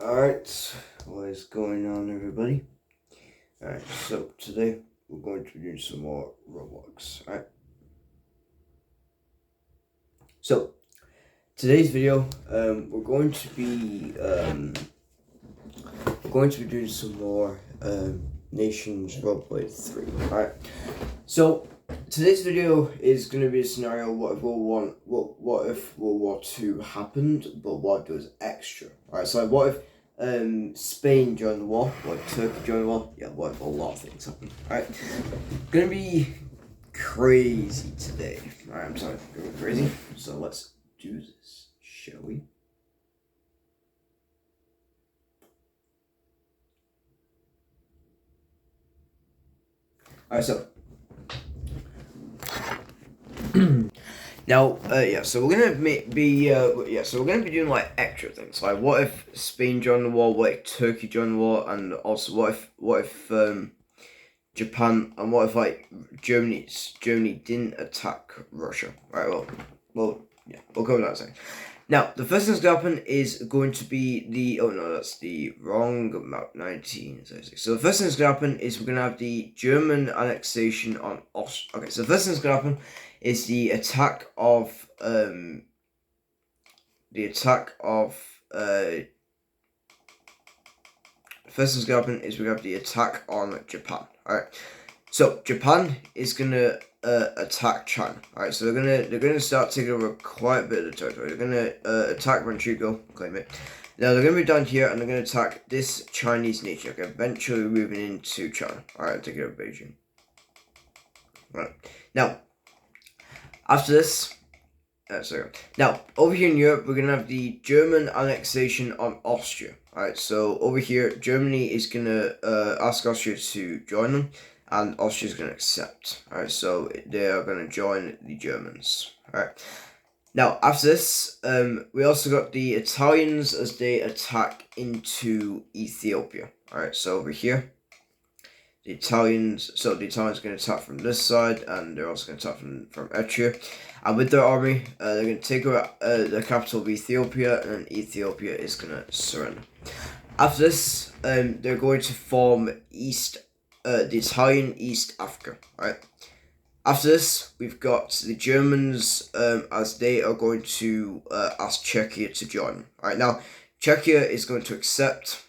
Alright, what is going on, everybody? Alright, so today we're going to be doing some more Roblox. Alright, so today's video, we're going to be doing some more Nations Roleplay 3. Alright, so today's video is going to be a scenario: what if World War II happened, but what does extra? Alright, so what if Spain joined the war? What if Turkey joined the war? Yeah, what if a lot of things happen? Alright, gonna be crazy today. Alright, I'm sorry, gonna be crazy. So let's do this, shall we? Alright, so now, so we're gonna we're gonna be doing like extra things. Like, what if Spain joined the war? What if Turkey joined the war? And also, what if Japan, and what if like Germany didn't attack Russia? Right. Well, yeah, we'll go with that second. Now, the first thing that's gonna happen is going to be the that's the wrong map, 1936. So the first thing that's gonna happen is we're gonna have the German annexation on Austria. Okay, so the first thing that's gonna happen is the attack of first thing's gonna happen is we have the attack on Japan. Alright, so Japan is gonna attack China. Alright, so they're gonna start taking over quite a bit of the territory. They're gonna attack Manchukuo, claim it. Now they're gonna be down here and they're gonna attack this Chinese nation. Okay, eventually moving into China. Alright, taking over Beijing. Right, now after this. Now, over here in Europe, we're going to have the German annexation on Austria. Alright, so over here, Germany is going to ask Austria to join them, and Austria is going to accept. Alright, so they are going to join the Germans. Alright, now after this, we also got the Italians as they attack into Ethiopia. Alright, so over here, the Italians are going to attack from this side, and they're also going to attack from Etruria. And with their army, they're going to take over the capital of Ethiopia, and Ethiopia is going to surrender. After this, they're going to form the Italian East Africa. Right. After this, we've got the Germans, as they are going to ask Czechia to join. All right. Now, Czechia is going to accept.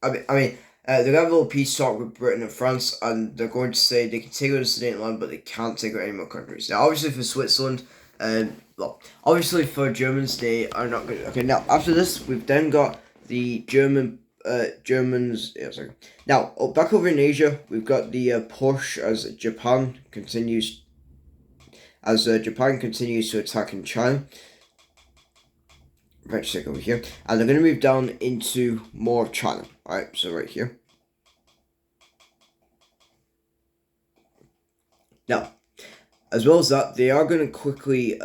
They're going to have a little peace talk with Britain and France, and they're going to say they can take over the Sudetenland, but they can't take over any more countries. Now, obviously for Switzerland, obviously for Germans, they are not good. Okay, now after this, we've then got the Germans. Now, back over in Asia, we've got the push as Japan continues to attack in China. Right, check over here, and they're going to move down into more China. Alright, so right here. Now, as well as that, they are going to quickly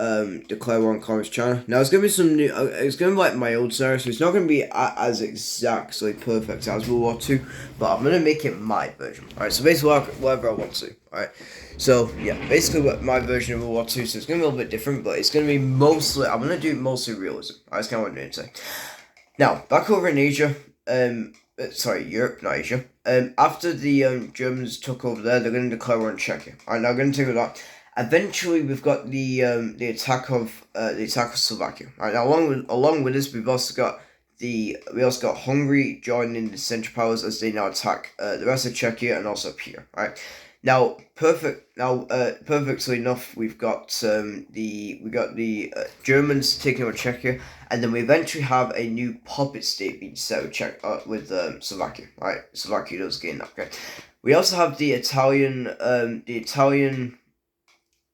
declare war on Communist China. Now, it's going to be some new. It's going to be like my old scenario, so it's not going to be as exactly perfect as World War II, but I'm going to make it my version. Alright, so basically whatever I want to. Alright, so yeah, basically what my version of World War II. So it's going to be a little bit different, but it's going to be mostly. I'm going to do mostly realism. Alright, that's kind of what I'm going to say. Now, back over in Asia. Europe, not Asia. After the Germans took over there, they're going to declare war on Czechia. Alright, now I'm going to take over that. Eventually, we've got the attack of Slovakia. Alright, now along with this, we've also got Hungary joining the Central Powers as they now attack the rest of Czechia and also up here. Alright, now perfectly enough, we've got the Germans taking over Czechia, and then we eventually have a new puppet state being set with Slovakia. Right, Slovakia does gain that. Okay, we also have the Italian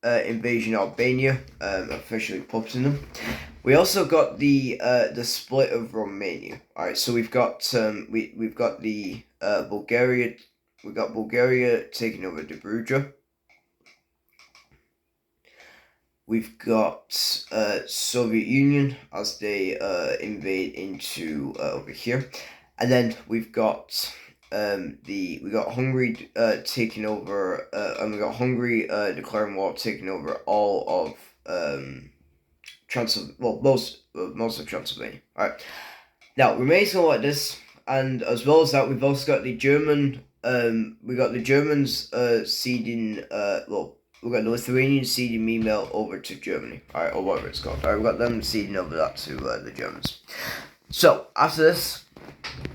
invasion of Albania, officially puppeting them. We also got the split of Romania. Alright, so we've got the Bulgaria. We got Bulgaria taking over Dobruja. We've got Soviet Union as they invade into over here, and then we've got Hungary taking over, and we got Hungary declaring war, taking over all of most of Transylvania. All right. Now Romania's gonna like this, and as well as that, we've also got the German. We got the Germans ceding. We got the Lithuanians ceding Memel over to Germany. Alright, or whatever it's called. Alright, we got them ceding over that to the Germans. So after this,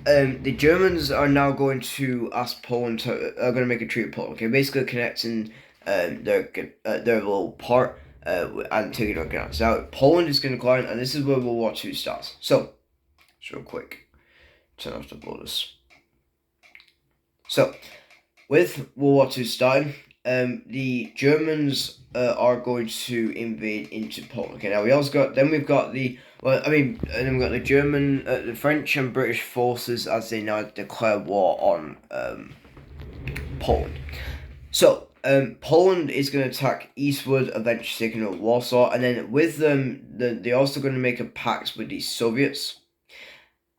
the Germans are now going to ask Poland to are going to make a treaty with Poland. Okay, basically connecting their little part and taking it down. So now Poland is going to go on, and this is where World War II starts. So, just real quick, turn off the borders. So, with World War II starting, the Germans are going to invade into Poland. Okay, now we've got the German, the French and British forces as they now declare war on Poland. So Poland is going to attack eastward, eventually taking over Warsaw, and then with them, they're also going to make a pact with the Soviets.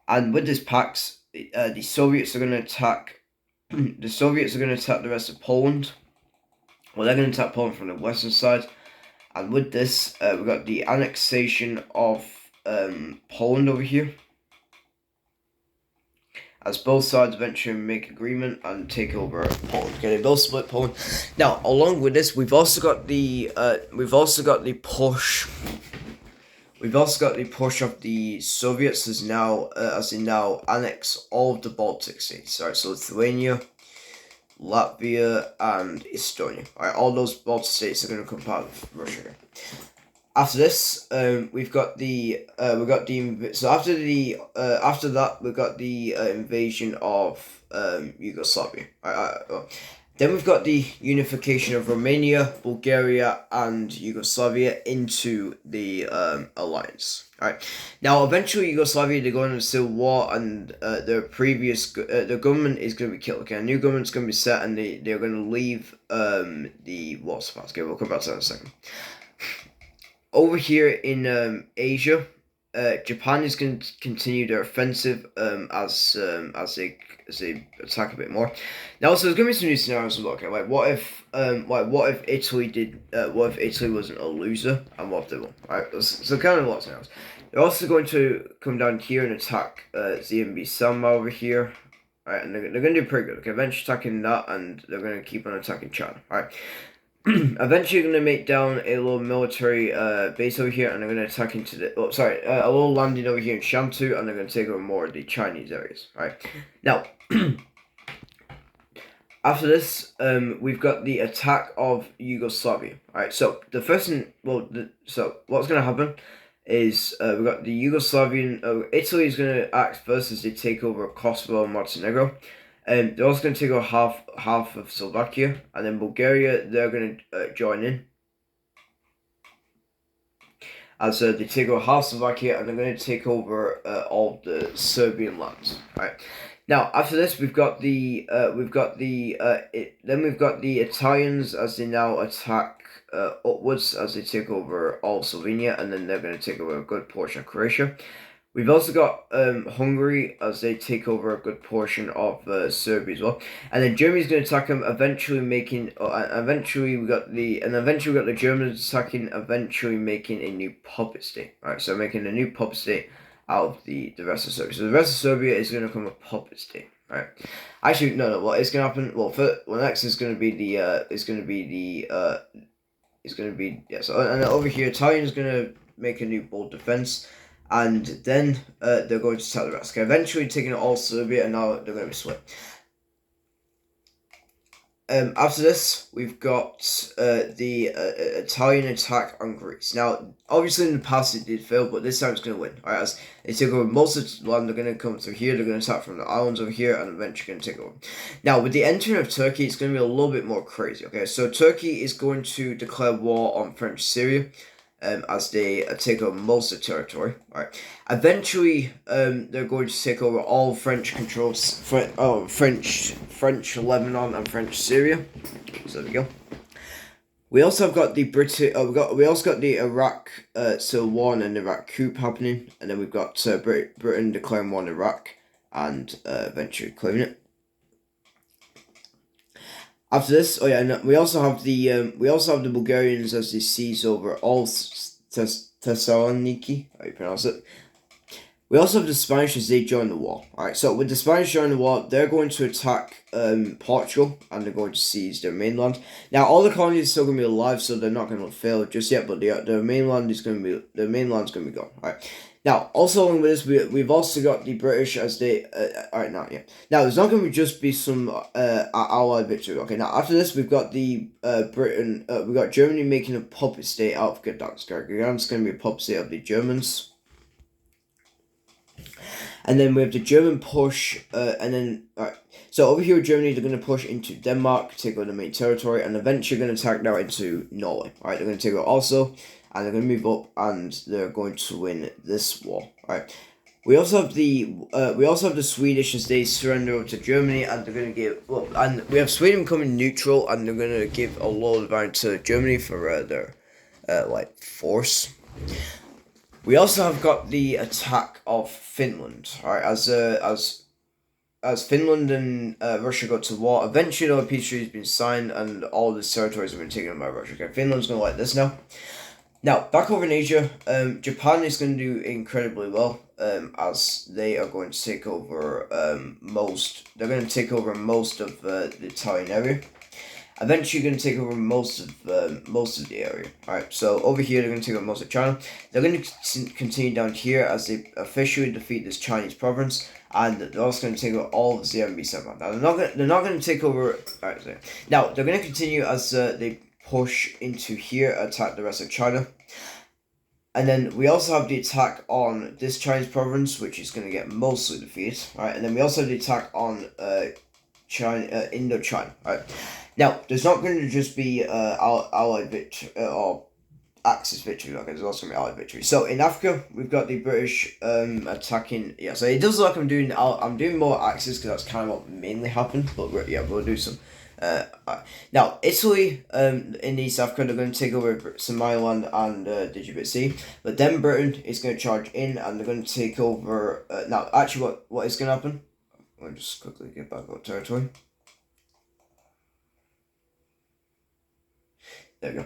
And with this pact, the Soviets are going to attack. The Soviets are going to attack the rest of Poland. Well, they're going to attack Poland from the western side, and with this, we've got the annexation of Poland over here, as both sides eventually make agreement and take over Poland. Okay, they both split Poland. Now, along with this, we've also got the push. We've also got the push of the Soviets as they now annex all of the Baltic states. Alright, so Lithuania, Latvia, and Estonia. Alright, all those Baltic states are going to come part of Russia. After this, we've got the invasion of Yugoslavia. Then we've got the unification of Romania, Bulgaria, and Yugoslavia into the alliance. Alright, now eventually Yugoslavia, they go into a civil war, and the government is going to be killed. Okay, a new government's going to be set, and they're going to leave the Warsaw Pact. Okay, we'll come back to that in a second. Over here in Asia, Japan is going to continue their offensive as they attack a bit more. Now, so there's going to be some new scenarios as well. Okay, what if Italy wasn't a loser, and what if they won? Right, so kind of a lot of scenarios. They're also going to come down here and attack ZMB Sama over here. Right, and they're going to do pretty good. Okay, eventually attacking that, and they're going to keep on attacking China. Right. Eventually, you're going to make down a little military base over here, and they're going to attack into a little landing over here in Shantou, and they're going to take over more of the Chinese areas. Right now, after this, we've got the attack of Yugoslavia. Right, so the first thing, so what's going to happen is we've got the Yugoslavian. Italy is going to act first as they take over Kosovo and Montenegro. They're also going to take over half of Slovakia, and then Bulgaria, they're going to join in. As they take over half Slovakia, and they're going to take over all the Serbian lands. Right. Now, after this, we've got the Italians as they now attack upwards as they take over all Slovenia, and then they're going to take over a good portion of Croatia. We've also got Hungary as they take over a good portion of Serbia as well, and then Germany's going to attack them. Eventually we got the Germans attacking. Eventually making a new puppet state. All right, so making a new puppet state out of the rest of Serbia. So the rest of Serbia is going to become a puppet state. All right. Actually, no. What is going to happen? Next is going to be So and over here, Italian's going to make a new bold defense. And then they're going to attack the rest. Okay, eventually taking all Serbia, and now they're going to be split. After this, we've got the Italian attack on Greece. Now, obviously in the past it did fail, but this time it's going to win. Alright, as they take over most of the land, they're going to come through here, they're going to attack from the islands over here, and eventually going to take over. Now, with the entering of Turkey, it's going to be a little bit more crazy. Okay, so Turkey is going to declare war on French Syria. As they take over most of the territory. All right. Eventually, they're going to take over all French controls, French Lebanon and French Syria. So there we go. We also have got the we also got the Iraq Civil War and Iraq coup happening, and then we've got Britain declaring war on Iraq and eventually claiming it. After this, we also have the Bulgarians as they seize over all Thessaloniki. How you pronounce it? We also have the Spanish as they join the war. Alright, so with the Spanish joining the war, they're going to attack Portugal, and they're going to seize their mainland. Now, all the colonies are still going to be alive, so they're not going to fail just yet, but their mainland is going to be, their mainland's going to be gone. Alright. Now, also along with this, we've also got the British as they, alright, now, yeah. Now, there's not going to just be some Allied victory. Okay, now, after this, we've got the we've got Germany making a puppet state out of Gdansk. Gdansk is going to be a puppet state of the Germans. And then we have the German push, and then, alright. So over here with Germany, they're going to push into Denmark, take over the main territory, and eventually going to attack now into Norway. Alright, they're going to take over Oslo, and they're going to move up, and they're going to win this war. Alright. We also have the Swedish as they surrender over to Germany, and they're going to give, well, and we have Sweden becoming neutral, and they're going to give a load of land to Germany for their, force. We also have got the attack of Finland, alright, as Finland and Russia go to war. Eventually, a peace treaty has been signed, and all this territories have been taken by Russia. Okay, Finland's going to like this now. Now, back over in Asia, Japan is going to do incredibly well, as they are going to take over they're going to take over most of the Italian area. Eventually, going to take over most of the area. Alright, so over here, they're going to take over most of China. They're going to continue down here as they officially defeat this Chinese province, and they're also going to take over all of ZMB7. Now, they're not going to take over. Alright, so now they're going to continue as they push into here, attack the rest of China. And then we also have the attack on this Chinese province, which is going to get mostly defeated. Alright, and then we also have the attack on Indochina. Alright. Now, there's not going to just be Allied victory or Axis victory. Okay, there's also going to be Allied victory. So in Africa, we've got the British attacking. Yeah, so it does look like I'm doing more Axis because that's kind of what mainly happened. But yeah, we'll do some. Now Italy in East Africa, they're going to take over Somaliland and Djibouti Sea. But then Britain is going to charge in, and they're going to take over. Now, actually, what is going to happen? Let me just quickly get back on territory. There we go.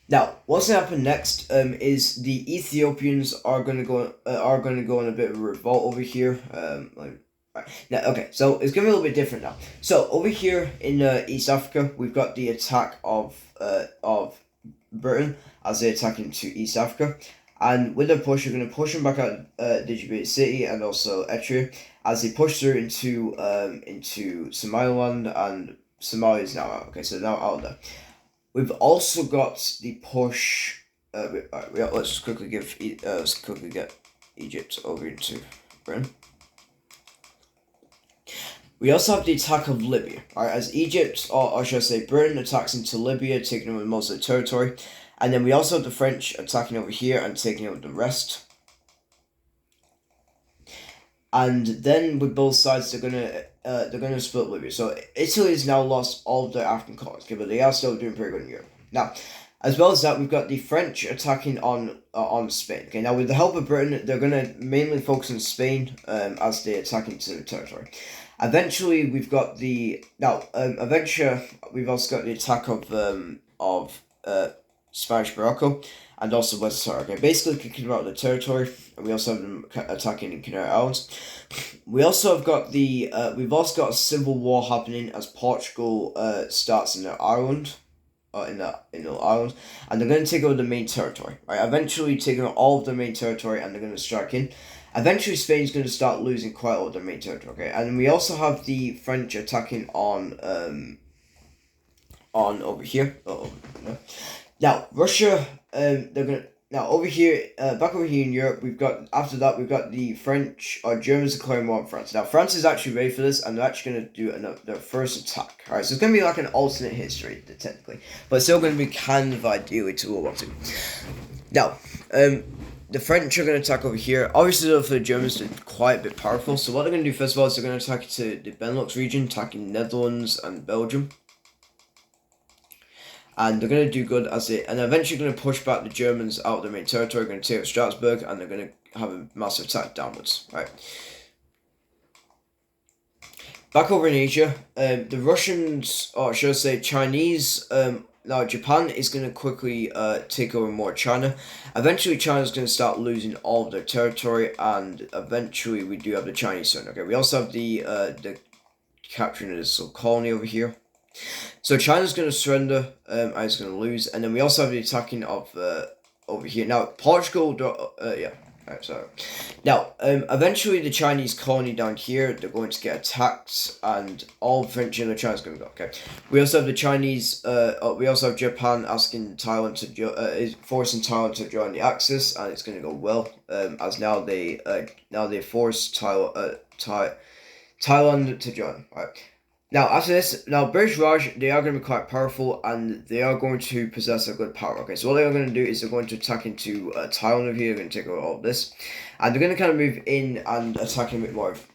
Now, what's going to happen next is the Ethiopians are going to go on a bit of a revolt over here. Right. Now, okay, so it's going to be a little bit different now. So over here in East Africa, we've got the attack of Britain as they attack into East Africa, and with their push, they're going to push them back out Djibouti City and also Eritrea as they push through into Somaliland, and Somalia is now out. Okay, so now out there. We've also got the push. Let's quickly get Egypt over into Britain. We also have the attack of Libya. Alright, as Egypt, or should I say Britain, attacks into Libya, taking over most of the territory, and then we also have the French attacking over here and taking over the rest. And then with both sides, they're gonna split Libya. So Italy has now lost all of their African colonies, okay, but they are still doing pretty good in Europe. Now, as well as that, we've got the French attacking on Spain. Okay, now with the help of Britain, they're gonna mainly focus on Spain as they attack into the territory. Eventually, we've got we've also got the attack of Spanish Morocco and also West Sahara. Okay, basically kicking out the territory, and we also have them attacking in Canary Islands. We also have got we've also got a civil war happening as Portugal starts in Ireland. In the island, and they're going to take over the main territory. Right, eventually taking over all of the main territory, and they're going to strike in. Eventually, Spain's going to start losing quite a lot of their main territory. Okay, and we also have the French attacking on over here. Now Russia, over here, back over here in Europe, we've got the French or Germans declaring war on France. Now France is actually ready for this, and they're actually going to do their first attack. Alright, so it's going to be like an alternate history, technically, but it's still going to be kind of ideally to World War II. Now, the French are going to attack over here. Obviously, though, for the Germans, they're quite a bit powerful. So what they're going to do first of all is they're going to attack to the Benelux region, attacking Netherlands and Belgium. And they're going to do good and eventually going to push back the Germans out of their main territory. Going to take out Strasbourg, and they're going to have a massive attack downwards. Right. Back over in Asia, the Russians, or should I say Chinese, now Japan is going to quickly take over more China. Eventually, China is going to start losing all of their territory, and eventually, we do have the Chinese zone. Okay, we also have the capturing this little colony over here. So China's going to surrender, and it's going to lose, and then we also have the attacking of over here. Now Portugal, yeah. Alright, sorry. Now, eventually the Chinese colony down here, they're going to get attacked, and all French and China's going to go. Okay. We also have the Chinese. We also have Japan asking Thailand to is forcing Thailand to join the Axis, and it's going to go well. As now they force Thailand to join. All right. Now, after this, British Raj, they are going to be quite powerful, and they are going to possess a good power. Okay, so what they're going to do is they're going to attack into Thailand over here. They're going to take over all of this, and they're going to kind of move in and attack a bit more of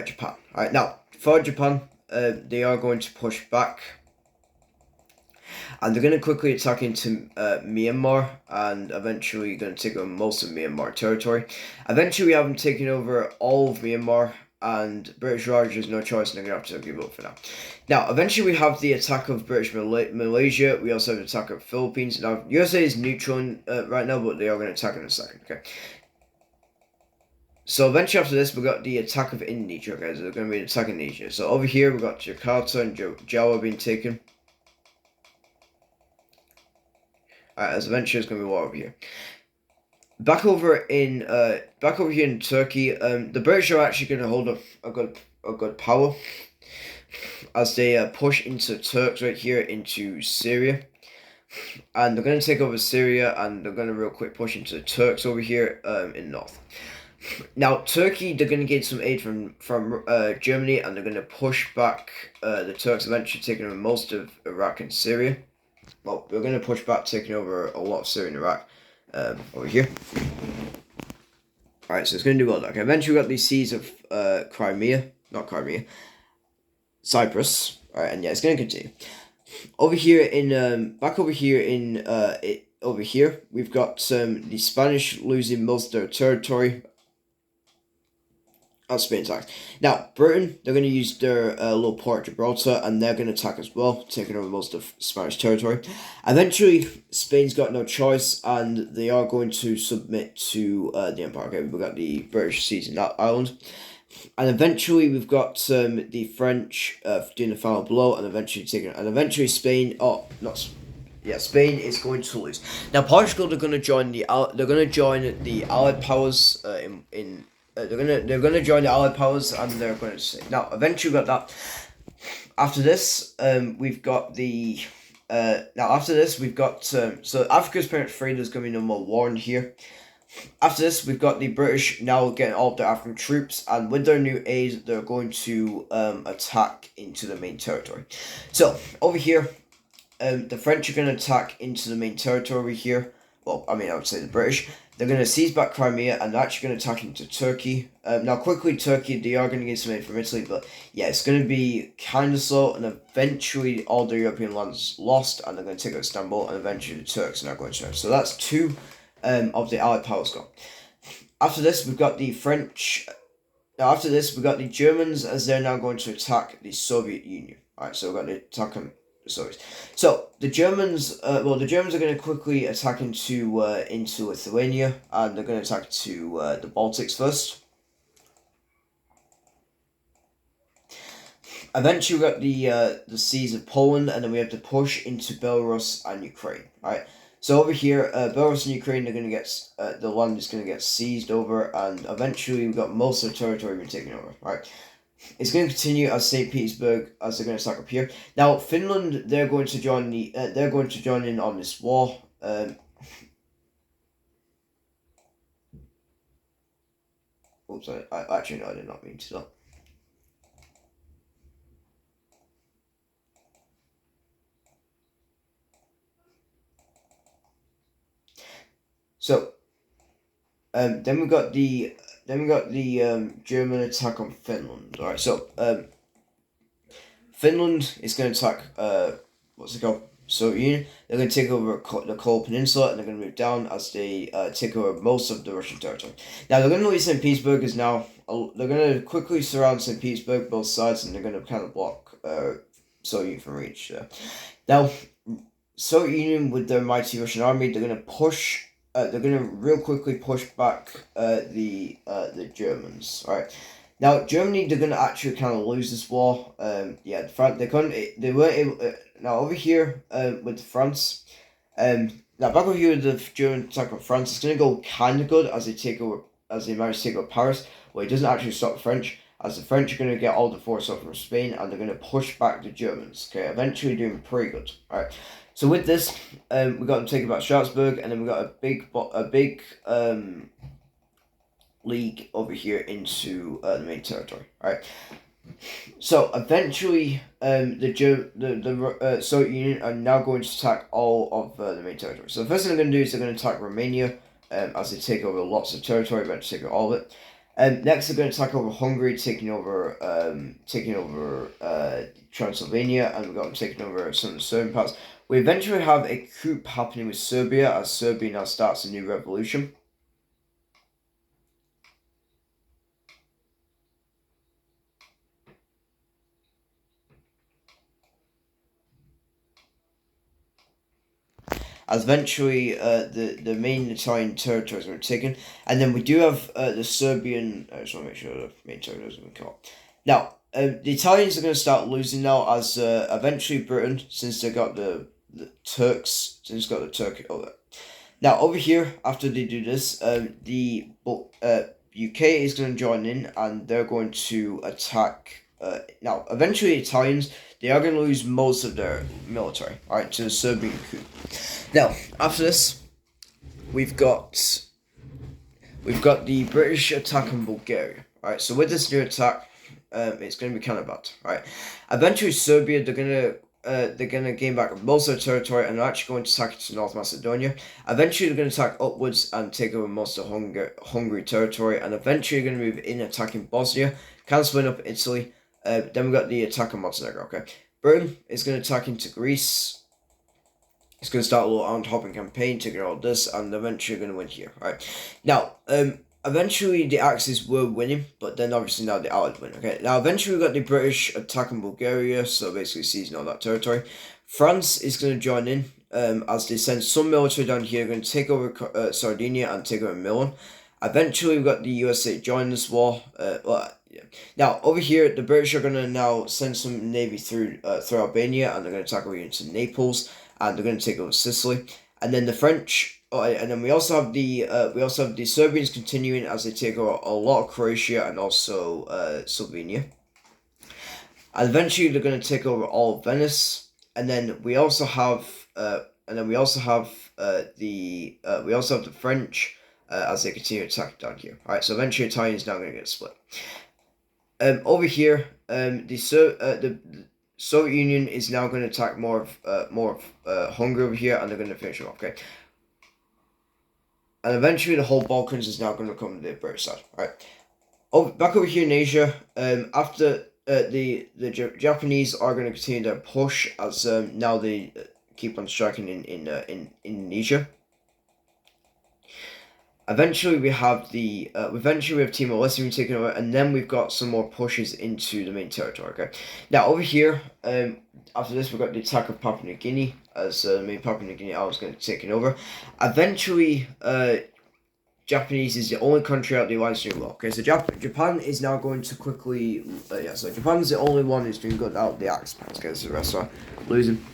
Japan. All right, now for Japan, they are going to push back, and they're going to quickly attack into Myanmar, and eventually going to take over most of Myanmar territory. Eventually, we have them taking over all of Myanmar. And British Raj has no choice, and they're going to have to give up for now. Now, eventually we have the attack of British Malaysia. We also have the attack of Philippines. Now, USA is neutral right now, but they are going to attack in a second, okay? So, eventually after this, we got the attack of Indonesia, okay? So, they're going to be attacking Indonesia. So, over here, we got Jakarta and Jawa being taken. Alright, as eventually it's going to be war over here. Back over here in Turkey, the British are actually going to hold up a good power as they push into Turks right here into Syria, and they're going to take over Syria, and they're going to real quick push into the Turks over here in north. Now Turkey, they're going to get some aid from Germany, and they're going to push back the Turks, eventually taking over most of Iraq and Syria. Well, we're going to push back, taking over a lot of Syria and Iraq. Over here. Alright, so it's going to do well. Okay, eventually we got these seas of Cyprus. Alright, and yeah, it's going to continue. Over here in over here, we've got the Spanish losing most of their territory. That's Spain's attack. Now, Britain, they're going to use their little port Gibraltar, and they're going to attack as well, taking over most of Spanish territory. Eventually, Spain's got no choice, and they are going to submit to the Empire. Okay, we've got the British seizing that island. And eventually, we've got the French doing the final blow, and eventually Spain. Spain is going to lose. Now, Portugal, they're going to join the Allied powers they're gonna join the Allied powers, and they're going to say now. Eventually, we got that. After this, we've got the so Africa's parent free. There's gonna be no more war in here. After this, we've got the British now getting all of their African troops, and with their new aid, they're going to attack into the main territory. So over here, the French are going to attack into the main territory over here. Well, I mean, I would say the British. They're going to seize back Crimea, and they're actually going to attack into Turkey. Now, quickly, Turkey, they are going to get some aid from Italy, but yeah, it's going to be kind of slow, and eventually all the European lands lost, and they're going to take out Istanbul, and eventually the Turks are now going to surrender. So that's two of the Allied powers gone. After this, we've got the French. Now, after this, we've got the Germans, as they're now going to attack the Soviet Union. Alright, so we've got the attack on the Soviets. So, the Germans are going to quickly attack into Lithuania, and they're going to attack to the Baltics first. Eventually, we got the seas of Poland, and then we have to push into Belarus and Ukraine. Alright, so over here, Belarus and Ukraine are going to get the land is going to get seized over, and eventually we've got most of the territory being taken over. Alright, it's going to continue as St. Petersburg, as they're going to attack up here. Now, Finland, they're going to join in on this war. Oops, I actually no, I did not mean to stop. So, then we got the German attack on Finland. All right, so Finland is going to attack what's it called? Soviet Union. They're going to take over the Kola Peninsula, and they're going to move down as they take over most of the Russian territory. Now they're going to leave St. Petersburg is now. They're going to quickly surround St. Petersburg both sides, and they're going to kind of block Soviet from reach there. Now, Soviet Union with their mighty Russian army, they're gonna push. They're gonna real quickly push back the Germans. All right. Now Germany, they're gonna actually kind of lose this war. Yeah, France. They weren't able. Now over here, with France. Now back over here with the German attack on France, it's gonna go kind of good as they manage to take over Paris. Well, it doesn't actually stop the French, as the French are gonna get all the force up from Spain, and they're gonna push back the Germans. Okay, eventually doing pretty good. All right. So with this, we got them taking back Strasbourg, and then we got a big league over here into the main territory. All right. So eventually, the Soviet Union are now going to attack all of the main territory. So the first thing they're going to do is they're going to attack Romania, as they take over lots of territory, but to take over all of it. Next, they're going to attack over Hungary, taking over Transylvania, and we've got them taking over some of the Serbian parts. We eventually have a coup happening with Serbia, as Serbia now starts a new revolution. As eventually the main Italian territories were taken, and then we do have the Serbian. I just want to make sure the main territories have been caught. Now the Italians are going to start losing now, as eventually Britain, since they got the Turks, since got the Turkey over. Now over here, after they do this, the UK is going to join in, and they're going to attack. Now eventually Italians, they are going to lose most of their military, alright, to the Serbian coup. Now, after this, we've got the British attack on Bulgaria. Alright, so with this new attack, it's going to be kind of bad. Alright, eventually Serbia, they're gonna gain back most of their territory, and they're actually going to attack into North Macedonia. Eventually, they're going to attack upwards and take over most of Hungary territory, and eventually, they're going to move in, attacking Bosnia, kind of split up Italy. Then we got the attack on Montenegro. Okay, Britain is going to attack into Greece. It's going to start a little armed hopping campaign, taking all this, and eventually going to win here. All right, now eventually the Axis were winning, but then obviously now the Allies win. Okay, now eventually we got the British attacking Bulgaria, so basically seizing all that territory. France is going to join in, as they send some military down here, going to take over Sardinia and take over Milan. Eventually we got the USA join this war. Yeah. Now over here, the British are going to now send some navy through Albania, and they're going to attack over into Naples, and they're going to take over Sicily, and then the French. Oh, and then we also have the Serbians continuing as they take over a lot of Croatia and also Slovenia. And eventually they're going to take over all of Venice, and then we also have the French as they continue to attack down here. All right, so eventually Italians now going to get split. Over here, the Soviet Union is now going to attack more of Hungary over here, and they're going to finish them off. Okay. And eventually the whole Balkans is now going to come to the British side. Alright. Back over here in Asia, after the Japanese are going to continue their push, as now they keep on striking in Indonesia. Eventually we have Timor-Leste taken over, and then we've got some more pushes into the main territory. Okay. Now over here, after this we've got the attack of Papua New Guinea, as the main Papua New Guinea island is going to be taken over. Eventually, Japanese is the only country out of the alliance doing well. Okay, so Japan is now going to quickly. So Japan's the only one who's doing good out of the Axis powers. Okay, so the rest are losing.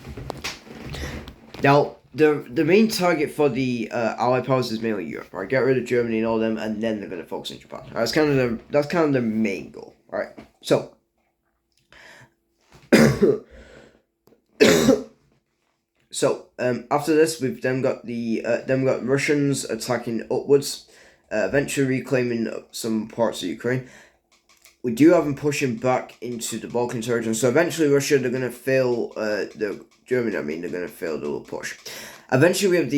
Now, the main target for the Allied powers is mainly Europe. Right, get rid of Germany and all them, and then they're going to focus on Japan. Right, that's kind of their main goal. All right, so. So after this, we've then got Russians attacking upwards, eventually reclaiming some parts of Ukraine. We do have them pushing back into the Balkan territory. So eventually, Russia, they're gonna fail Germany. I mean, they're gonna fail the little push. Eventually, we have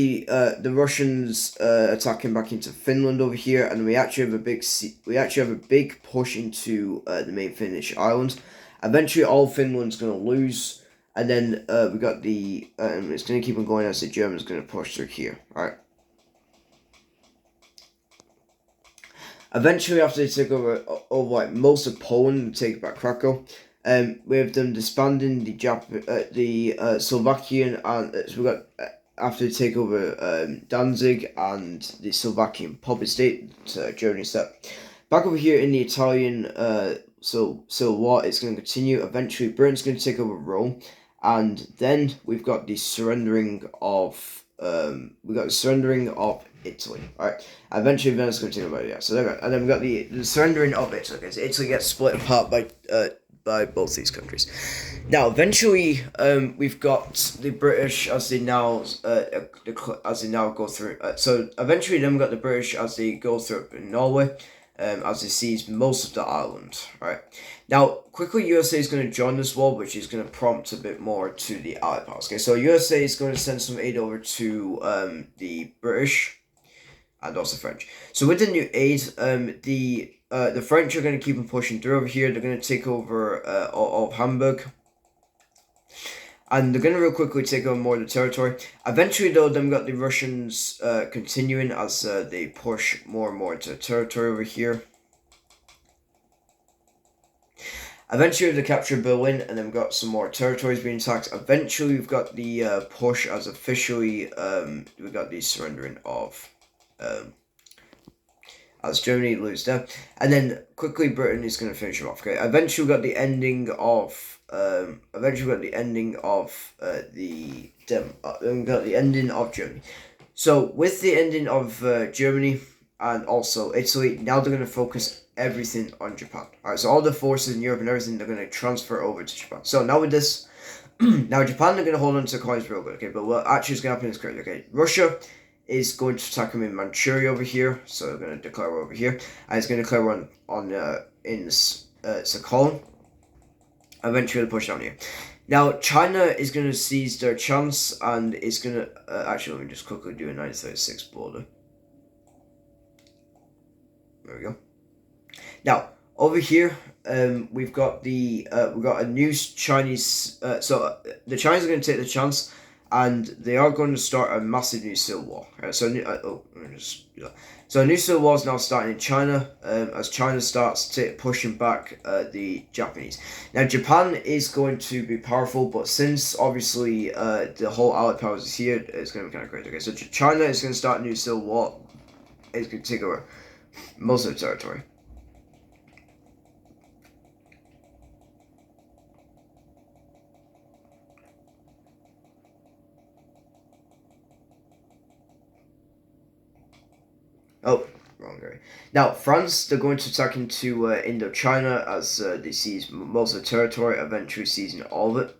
the Russians attacking back into Finland over here, and we actually have a big push into the main Finnish islands. Eventually, all Finland's gonna lose. And then we got it's going to keep on going as the Germans going to push through here. Alright. Eventually, after they take over like most of Poland and take back Krakow, with them disbanding the Slovakian, and so we got after the takeover Danzig and the Slovakian puppet state, Germany set. Back over here in the Italian Civil War, it's going to continue. Eventually, Britain's going to take over Rome, and then we've got the surrendering of Italy. All right. Eventually, Venice going to take over. Yeah. So there, and then we got the surrendering of Italy. Okay, so Italy gets split apart by both these countries. Now, eventually, we've got the British as they now go through. So eventually, then we got the British as they go through Norway, as they seize most of the island. Right. Now, quickly, USA is going to join this war, which is going to prompt a bit more to the Allied powers. Okay, so USA is going to send some aid over to the British and also French. So with the new aid, the French are going to keep on pushing through over here. They're going to take over all of Hamburg. And they're going to real quickly take over more of the territory. Eventually, though, then we got the Russians continuing as they push more and more into the territory over here. Eventually, they capture Berlin, and then we've got some more territories being attacked. Eventually, we've got the push as officially, we got the surrendering of, as Germany loses there. And then, quickly, Britain is going to finish them off, okay? Eventually, we got the ending of, Germany. So, with the ending of Germany, and also Italy, now they're going to focus everything on Japan. Alright, so all the forces in Europe and everything, they're going to transfer over to Japan. So now with this, now Japan, they're going to hold on to coins real good, okay? But what actually is going to happen is crazy, okay? Russia is going to attack them in Manchuria over here, so they're going to declare war over here. And it's going to declare war in Sakhalin. Eventually they'll push down here. Now, China is going to seize their chance, and it's going to, actually, let me just quickly do a 1936 border. There we go. Now, over here, we've got a new Chinese. So the Chinese are going to take the chance, and they are going to start a massive new civil war. Right, so so a new civil war is now starting in China, as China starts pushing back the Japanese. Now, Japan is going to be powerful, but since obviously the whole Allied powers is here, it's going to be kind of crazy. Okay, so China is going to start a new civil war. It's going to take over most of the territory. Oh, wrong area. Now, France, they're going to attack into Indochina as they seize most of the territory, eventually seizing all of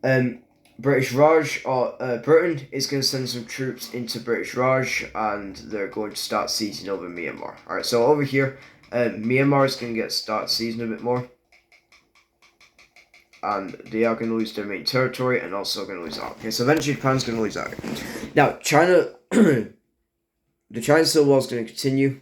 it. British Raj, Britain is going to send some troops into British Raj, and they're going to start seizing over Myanmar. Alright, so over here, Myanmar is going to start seizing a bit more. And they are going to lose their main territory, and also going to lose out. Okay, so eventually Japan's going to lose out. Now, China... The China Civil War is going to continue,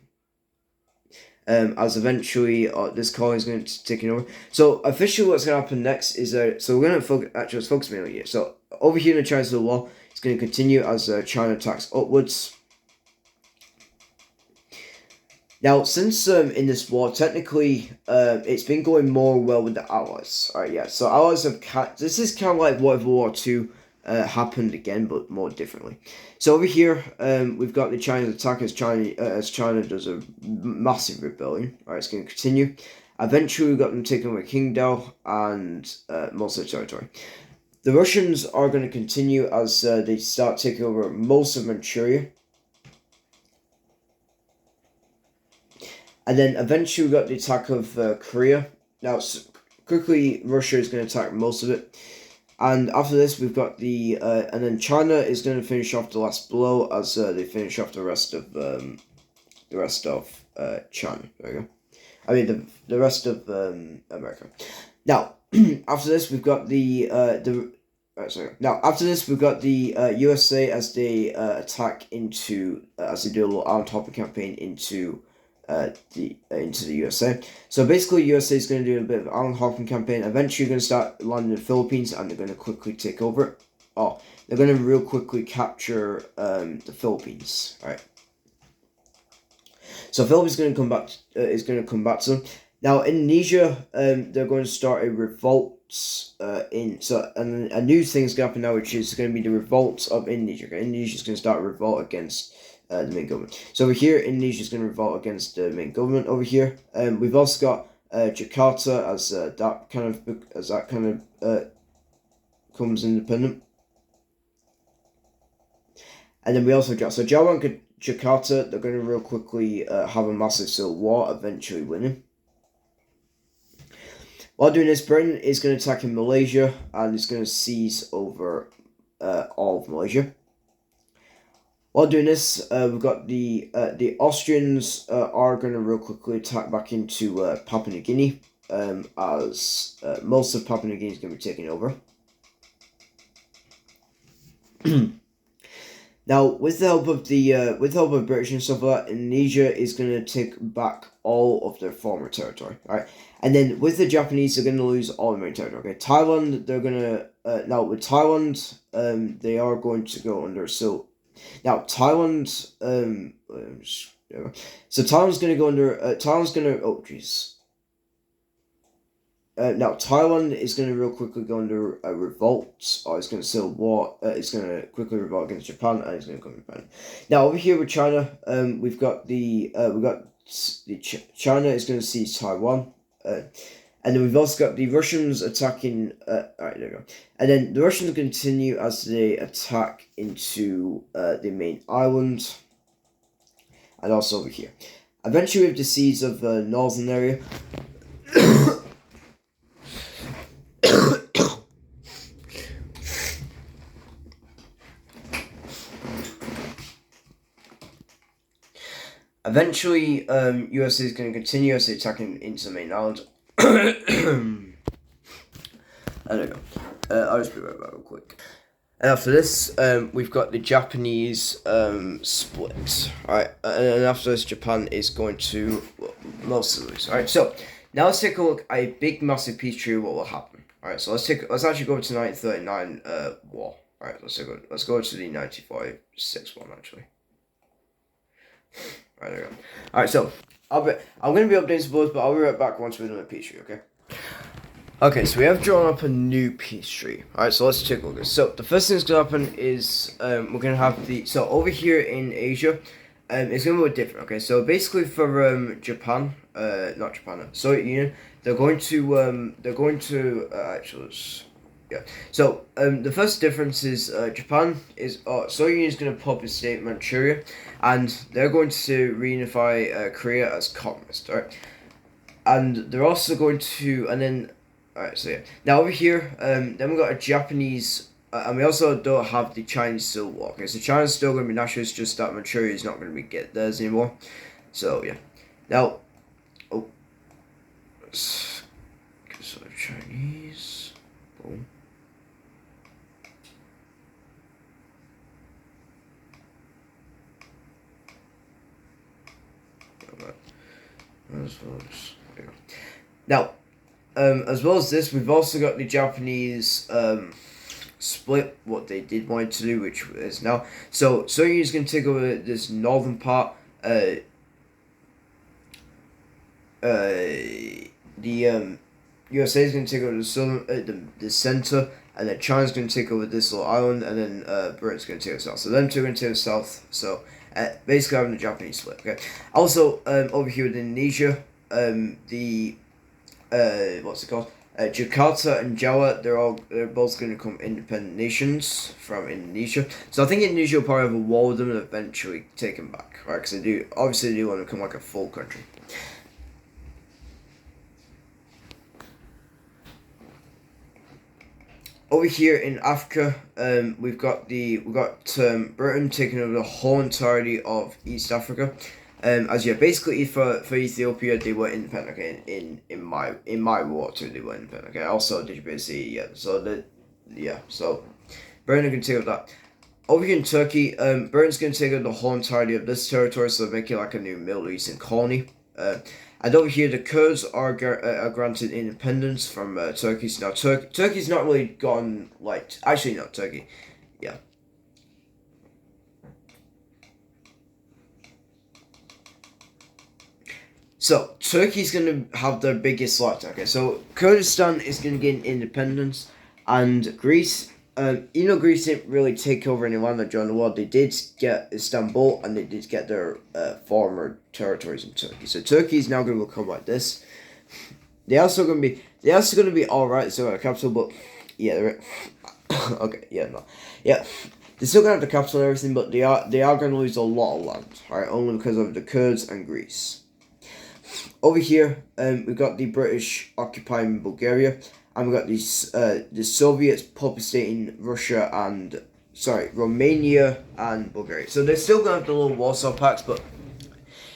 as eventually this colony is going to take over. So officially, what's going to happen next is so we're going to focus mainly here. So over here in the China Civil War, it's going to continue as China attacks upwards. Now, since in this war, technically, it's been going more well with the Allies. Alright, yeah. So Allies have this is kind of like what World War II happened again, but more differently. So over here, we've got the Chinese attack as China does a massive rebellion. Alright, it's going to continue. Eventually, we've got them taking over Qingdao and most of the territory. The Russians are going to continue as they start taking over most of Manchuria. And then eventually we got the attack of Korea. Now, quickly, Russia is going to attack most of it. And after this, we've got and then China is going to finish off the last blow as they finish off the rest of China. There we go. I mean, the rest of America. Now, after this, we've got Now, after this, we've got the USA as they attack into, as they do a little armed hopping campaign into the USA. So basically, USA is going to do a bit of an armed hopping campaign. Eventually, going to start landing in the Philippines, and they're going to quickly take over it. Oh, they're going to real quickly capture the Philippines. All right. So Philippines is going to come back. To them. Now Indonesia, they're going to start a revolt and a new thing's going to happen now, which is going to be the revolt of Indonesia. Okay? Indonesia is going to start a revolt against the main government. So over here, Indonesia is going to revolt against the main government over here. We've also got Jakarta as that kind of comes independent. And then we also got Jawa and Jakarta. They're going to real quickly have a massive civil war, eventually winning. While doing this, Britain is going to attack in Malaysia and it's going to seize over all of Malaysia. While doing this, we've got the Austrians are going to real quickly attack back into Papua New Guinea, as most of Papua New Guinea is going to be taken over. Now, with the help of British and stuff like that, Indonesia is going to take back all of their former territory. All right, and then with the Japanese, they're going to lose all their main territory. Okay, Thailand, they're going to now with Thailand, they are going to go under. So now Thailand, so Thailand's going to go under. Thailand's going to now Thailand is going to real quickly go under a revolt, or it's going to civil war. It's going to quickly revolt against Japan, and it's going to come to Japan. Now over here with China, we've got China is going to seize Taiwan, and then we've also got the Russians attacking. Alright, there we go. And then the Russians continue as they attack into the main island, and also over here. Eventually, we have the siege of the northern area. Eventually, USA is going to continue as they attacking into the main island. I don't know. I'll just be right back real quick. And after this, we've got the Japanese split. Alright, and after this, Japan is going to most of these. Alright, so now let's take a look at a big, massive peace treaty. What will happen? Alright, so let's actually go to 1939 war. Alright, let's go to the 1946 one actually. Alright, there we go. Alright, so I'm gonna be updating some bullets, but I'll be right back once we're done with peace treaty, okay? Okay, so we have drawn up a new peace treaty. Alright, so let's take a look at this. So the first thing that's gonna happen is we're gonna have so over here in Asia, it's gonna be a bit different, okay? So basically for Japan, not Japan, Soviet Union, they're going to actually yeah. So the first difference is Japan is Soviet Union is going to pop its state Manchuria, and they're going to reunify Korea as communist, right? And they're also going to alright, so yeah. Now over here, then we got a Japanese, and we also don't have the Chinese Civil War. Okay, so China's still going to be nationalist, just that Manchuria is not going to be get theirs anymore. So yeah. Now, so Chinese, boom. Now, as well as this, we've also got the Japanese split, what they did want to do, which is now. So Soviet is going to take over this northern part. The USA is going to take over the southern, the center, and then China's going to take over this little island, and then Britain's going to take the south. So them two are going to take the south. So basically having the Japanese split. Okay. Also, over here with Indonesia, what's it called? Jakarta and Jawa, they're both going to become independent nations from Indonesia. So I think Indonesia will probably have a war with them and eventually take them back, right? Because they do want to become like a full country. Over here in Africa, we've got Britain taking over the whole entirety of East Africa. Basically for Ethiopia they were independent. Okay, in my war too they were independent. Okay, also Djibouti, yeah. So Britain are gonna take over that. Over here in Turkey, Britain's gonna take over the whole entirety of this territory, so they're making like a new Middle Eastern colony. And over here, the Kurds are granted independence from Turkey. So now Turkey's not really gone like actually not Turkey, yeah. So Turkey's gonna have their biggest slaughter. Okay, so Kurdistan is gonna gain independence, and Greece. Greece didn't really take over any land during the war. They did get Istanbul, and they did get their former territories in Turkey. So Turkey is now gonna become like this. They're also gonna be all right. So a capital, but yeah, they're okay. Yeah, no, yeah. They're still gonna have the capital and everything, but they are gonna lose a lot of land. Right, only because of the Kurds and Greece. Over here, we've got the British occupying Bulgaria, and we've got the Soviets populating Russia and Romania and Bulgaria. So they're still gonna have the little Warsaw Pacts, but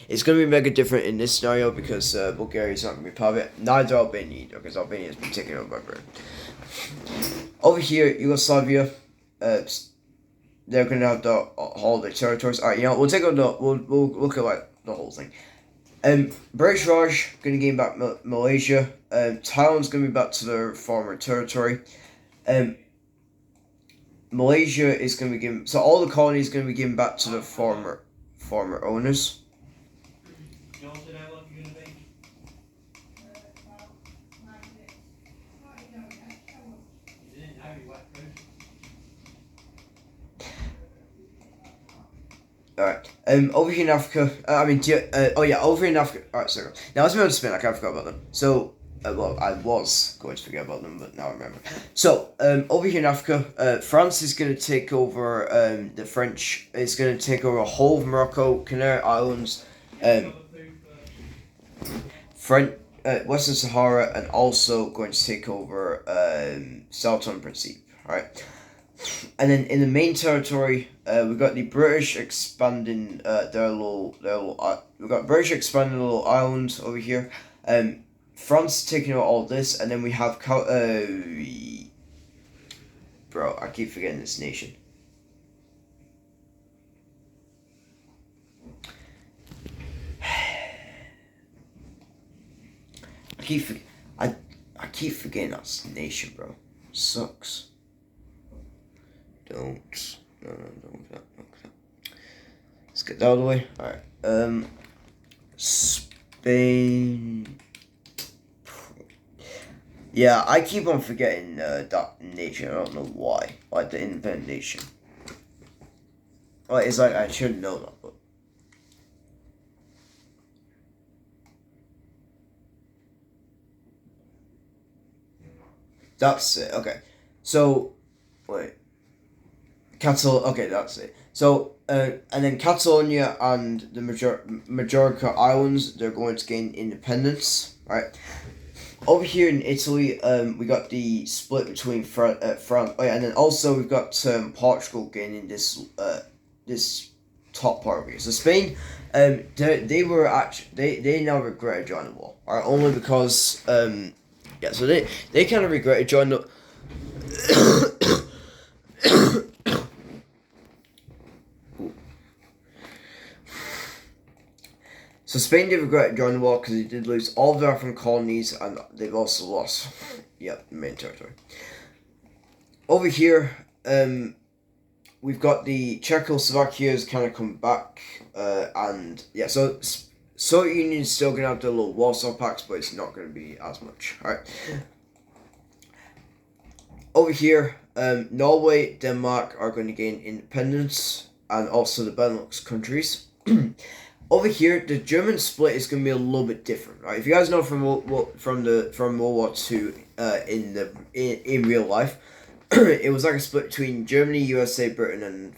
it's gonna be mega different in this scenario because Bulgaria is not gonna be part of it. Neither Albania either, because Albania has been taken over by Britain. Over here, Yugoslavia, they're gonna have all the territories. Alright, we'll take out we'll look at like the whole thing. British Raj gonna gain back Malaysia. Thailand's gonna be back to their former territory. Malaysia is gonna be given. So all the colonies gonna be given back to the former owners. Alright. Over here in Africa, over here in Africa. Alright, sorry. Now, as we were to spin, I kind of forgot about them. So, I was going to forget about them, but now I remember. So, over here in Africa, France is going to take over, the French is going to take over a whole of Morocco, Canary Islands, Western Sahara, and also going to take over, Sultan Principe. Alright. And then in the main territory, we've got the British expanding we've got British expanding a little island over here. France taking over all this, and then we have bro, I keep forgetting this nation. I keep forgetting that nation, bro. Sucks. Don't. Let's get that out of the way. Alright. Spain. Yeah, I keep on forgetting that nation. I don't know why. Like the independent nation. Like, it's like I should know that, but. That's it. Okay. So, wait. Okay, that's it. So, and then Catalonia and the Majorca Islands, they're going to gain independence, right? Over here in Italy, we got the split between France. And then also we've got Portugal gaining this top part of here. So Spain, they now regret joining the war, right? Only because so they kind of regretted joining the. So Spain did regret joining the war because they did lose all of their African colonies, and they've also lost, the main territory. Over here, we've got the Czechoslovakia's kind of come back, so Soviet Union is still gonna have the little Warsaw Pacts, but it's not gonna be as much. All right. Over here, Norway, Denmark are going to gain independence, and also the Benelux countries. Over here, the German split is going to be a little bit different, right? If you guys know from World War II, in real life, it was like a split between Germany, USA, Britain, and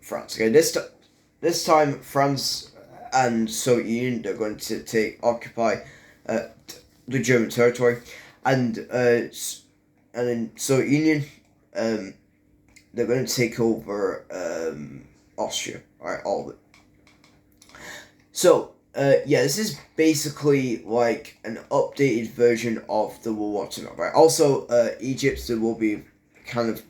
France. Okay, this time France and Soviet Union, they're going to occupy the German territory, and then Soviet Union, they're going to take over Austria, alright, all of it. So, this is basically like an updated version of the World War II map, right? Also, Egypt, there will be kind of